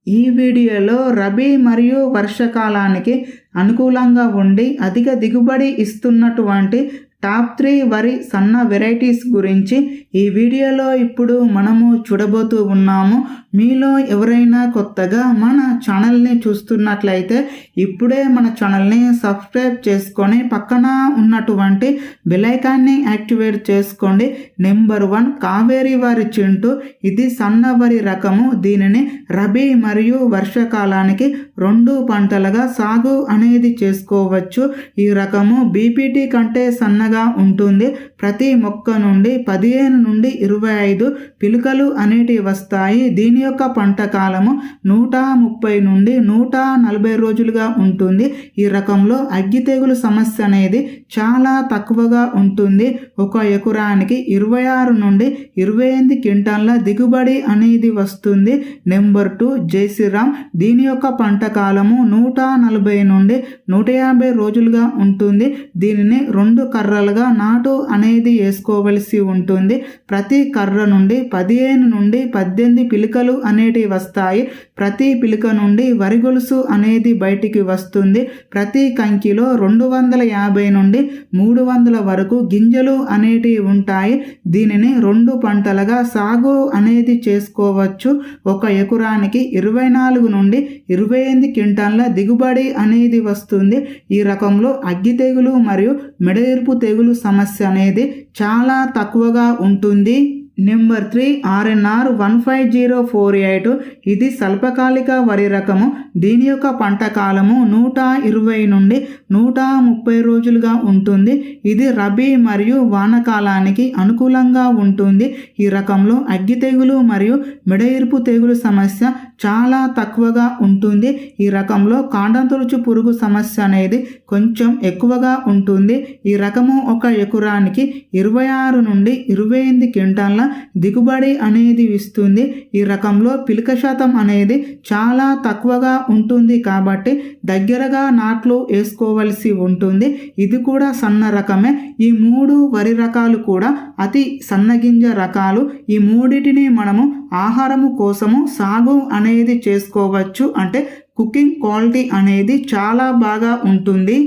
ఈ వీడియోలో రబీ మరియు వర్షాకాలానికి అనుకూలంగా ఉండి అధిక దిగుబడి ఇస్తున్నటువంటి టాప్ 3 వరి సన్న వెరైటీస్ గురించి ఈ వీడియోలో ఇప్పుడు మనము చూడబోతూ ఉన్నాము. మీలో ఎవరైనా కొత్తగా మన ఛానల్ని చూస్తున్నట్లయితే ఇప్పుడే మన ఛానల్ని సబ్స్క్రైబ్ చేసుకొని పక్కన ఉన్నటువంటి బెల్ ఐకాన్ని యాక్టివేట్ చేసుకోండి. నెంబర్ 1 కావేరి వరి చింటూ. ఇది సన్న వరి రకము. దీనిని రబీ మరియు వర్షాకాలానికి 2 పంటలుగా సాగు అనేది చేసుకోవచ్చు. ఈ రకము బీపీటీ కంటే సన్నగా ఉంటుంది. ప్రతి మొక్క నుండి 15 నుండి 25 పిలుకలు అనేటివి వస్తాయి. దీని యొక్క పంట కాలము 130 నుండి 140 రోజులుగా ఉంటుంది. ఈ రకంలో అగ్గి తెగులు సమస్య అనేది చాలా తక్కువగా ఉంటుంది. ఒక ఎకరానికి 26 నుండి 28 క్వింటాల దిగుబడి అనేది వస్తుంది. నెంబర్ 2 జైశ్రీరామ్. దీని యొక్క పంట కాలము 140 నుండి 150 రోజులుగా ఉంటుంది. దీనిని 2 కర్రలుగా నాటు అనేది వేసుకోవలసి ఉంటుంది. ప్రతి కర్ర నుండి 15 నుండి 18 పిలుకలు అనేటివి వస్తాయి. ప్రతి పిలుక నుండి వరి గొలుసు అనేది బయటికి వస్తుంది. ప్రతి కంకిలో 250 నుండి 300 వరకు గింజలు అనేటివి ఉంటాయి. దీనిని 2 పంటలుగా సాగు అనేది చేసుకోవచ్చు. ఒక ఎకరానికి 24 నుండి 28 క్వింటాల దిగుబడి అనేది వస్తుంది. ఈ రకంలో అగ్గి తెగులు మరియు మెడఎరుపు తెగులు సమస్య అనేది చాలా తక్కువగా ఉంటుంది. Number 3 RNR 15048. ఇది స్వల్పకాలిక వరి రకము. దీని యొక్క పంట కాలము 120 నుండి 130 రోజులుగా ఉంటుంది. ఇది రబీ మరియు వానాకాలానికి అనుకూలంగా ఉంటుంది. ఈ రకంలో అగ్గి తెగులు మరియు మెడఎరుపు తెగులు సమస్య చాలా తక్కువగా ఉంటుంది. ఈ రకంలో కాండం తొలుచు పురుగు సమస్య అనేది కొంచెం ఎక్కువగా ఉంటుంది. ఈ రకము ఒక ఎకరానికి 26 నుండి 28 క్వింటాల దిగుబడి అనేది ఇస్తుంది. ఈ రకంలో పిలుక శాతం అనేది చాలా తక్కువగా ఉంటుంది కాబట్టి దగ్గరగా నాట్లు వేసుకోవలసి ఉంటుంది. ఇది కూడా సన్న రకమే. ఈ 3 వరి రకాలు కూడా అతి సన్నగింజ రకాలు. ఈ మూడిటిని మనము ఆహారము కోసము సాగు అనేది చేసుకోవచ్చు. అంటే కుకింగ్ క్వాలిటీ అనేది చాలా బాగా ఉంటుంది.